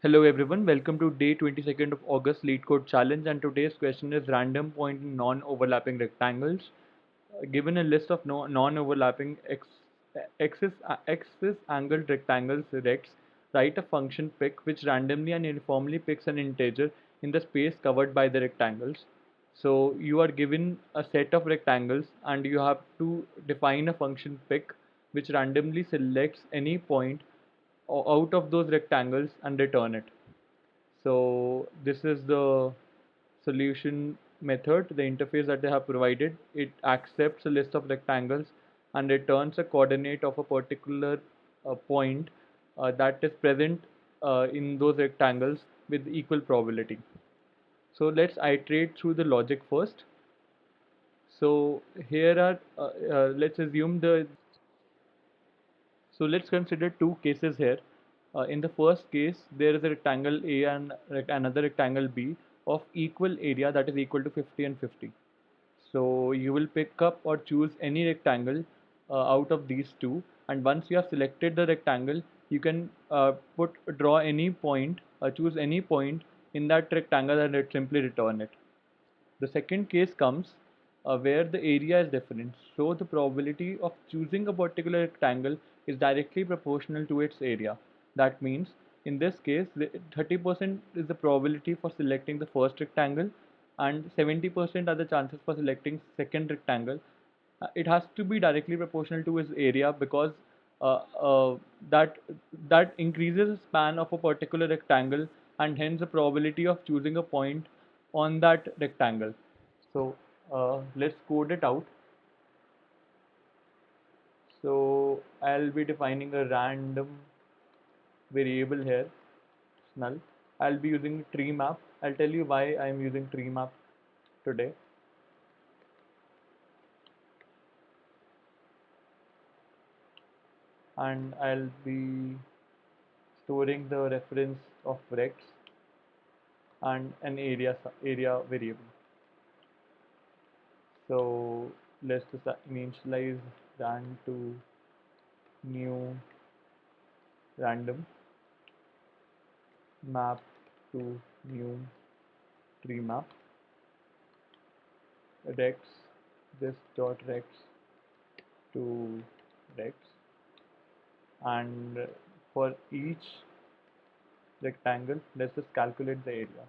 Hello everyone, welcome to day 22nd of August Leetcode challenge, and today's question is random point in non-overlapping rectangles. Given a list of non-overlapping axis angled rectangles rects, write a function pick which randomly and uniformly picks an integer in the space covered by the rectangles. So you are given a set of rectangles and you have to define a function pick which randomly selects any point out of those rectangles and return it. So this is the solution method, the interface that they have provided. It accepts a list of rectangles and returns a coordinate of a particular point that is present in those rectangles with equal probability. So let's iterate through the logic first. So here are let's assume the So let's consider two cases here. In the first case, there is a rectangle A and another rectangle B of equal area, that is equal to 50 and 50. So you will pick up or choose any rectangle out of these two, and once you have selected the rectangle, you can draw any point, choose any point in that rectangle, and it simply return it. The second case comes where the area is different. So the probability of choosing a particular rectangle is directly proportional to its area. That means in this case, 30% is the probability for selecting the first rectangle and 70% are the chances for selecting second rectangle. It has to be directly proportional to its area because uh, uh, that that increases the span of a particular rectangle, and hence the probability of choosing a point on that rectangle. So let's code it out. So I'll be defining a random variable here, null. I'll be using tree map. I'll tell you why I'm using tree map today. And I'll be storing the reference of rex and an area variable. So let's just initialize ran to new random map to new tree map rex this dot rex to rex, and for each rectangle let's just calculate the area.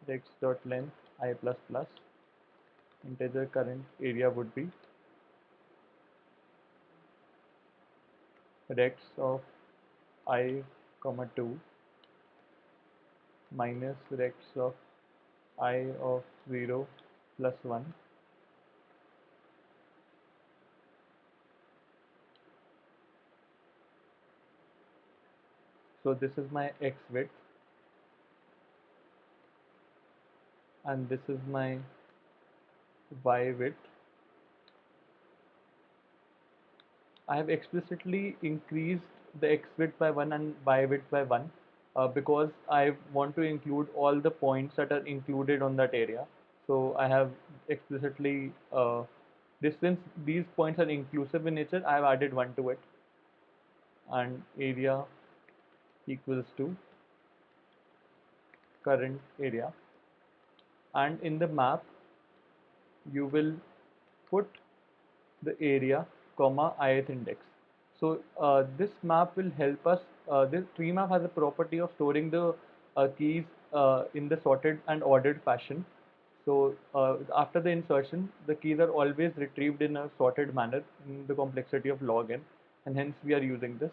Rex dot length I plus plus integer current area would be rex of I comma 2 minus rex of I of 0 plus 1. So this is my x width and this is my y width. I have explicitly increased the x width by 1 and y width by 1 because I want to include all the points that are included on that area. So I have explicitly this, since these points are inclusive in nature, I have added 1 to it, and area equals to current area. And in the map you will put the area comma ith index. So this map will help us. This tree map has a property of storing the keys in the sorted and ordered fashion. So after the insertion, the keys are always retrieved in a sorted manner in the complexity of log n, and hence we are using this.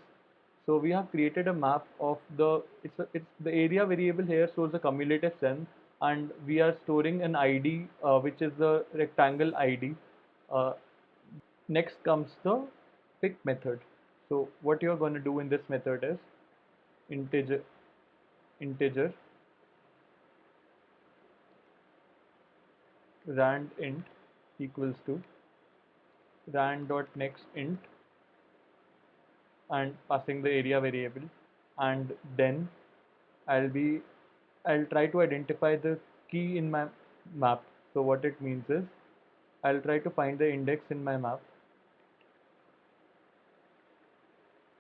So we have created a map of the it's the area variable here shows the cumulative sum, and we are storing an ID which is the rectangle ID. Uh, Next comes the pick method. So what you're going to do in this method is integer rand int equals to rand dot next int and passing the area variable, and then I'll be I'll try to identify the key in my map. So what it means is I'll try to find the index in my map.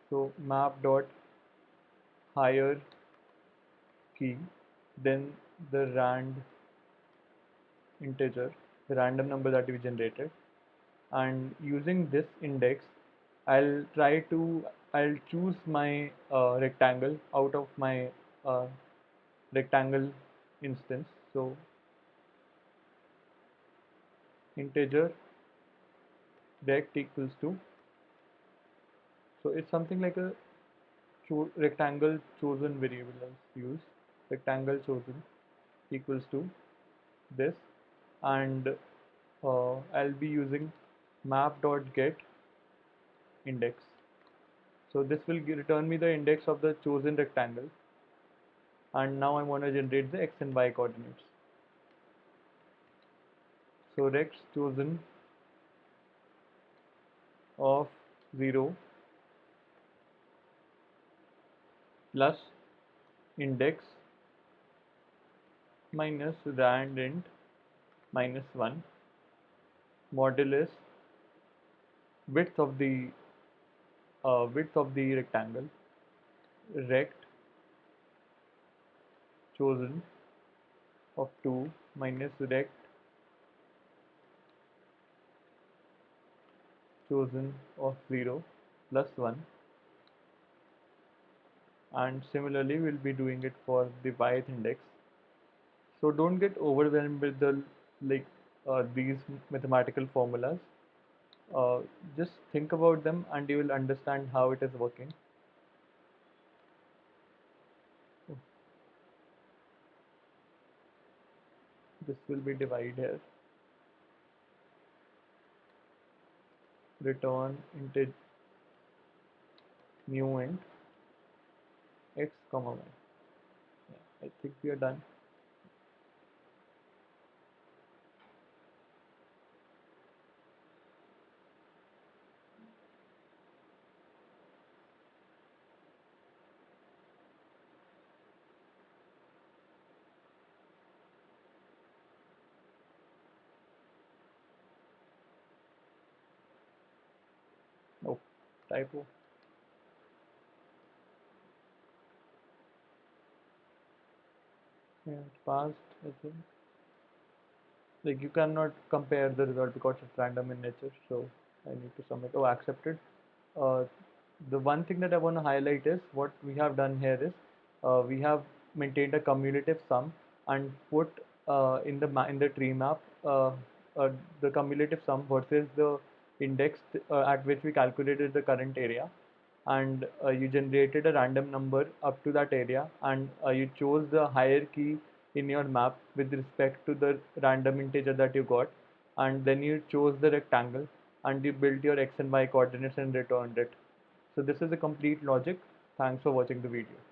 So map dot higher key, then the integer, the random number that we generated, and using this index, I'll try to I'll choose my rectangle out of my uh, rectangle instance. So integer rect equals to, so it's something like a rectangle chosen variable. Let's use rectangle chosen equals to this, and I'll be using map.get index. So this will return me the index of the chosen rectangle, and now I want to generate the x and y coordinates. So rex chosen of 0 plus index minus rand int minus 1 modulus width of the rectangle rect chosen of 2 minus rect chosen of 0 plus 1, and similarly we'll be doing it for the yth index. So don't get overwhelmed with the like these mathematical formulas. uh, just think about them and you will understand how it is working. This will be divide here, return integer new int x comma y. Yeah, I think we are done. Oh, typo. Yeah, it passed, I think. Like you cannot compare the result because it's random in nature, so I need to submit. Oh, accepted. uh, the one thing that I want to highlight is what we have done here is we have maintained a cumulative sum and put in the tree map uh, the cumulative sum versus the index at which we calculated the current area, and you generated a random number up to that area, and you chose the hierarchy in your map with respect to the random integer that you got, and then you chose the rectangle and you built your x and y coordinates and returned it. So this is a complete logic. Thanks for watching the video.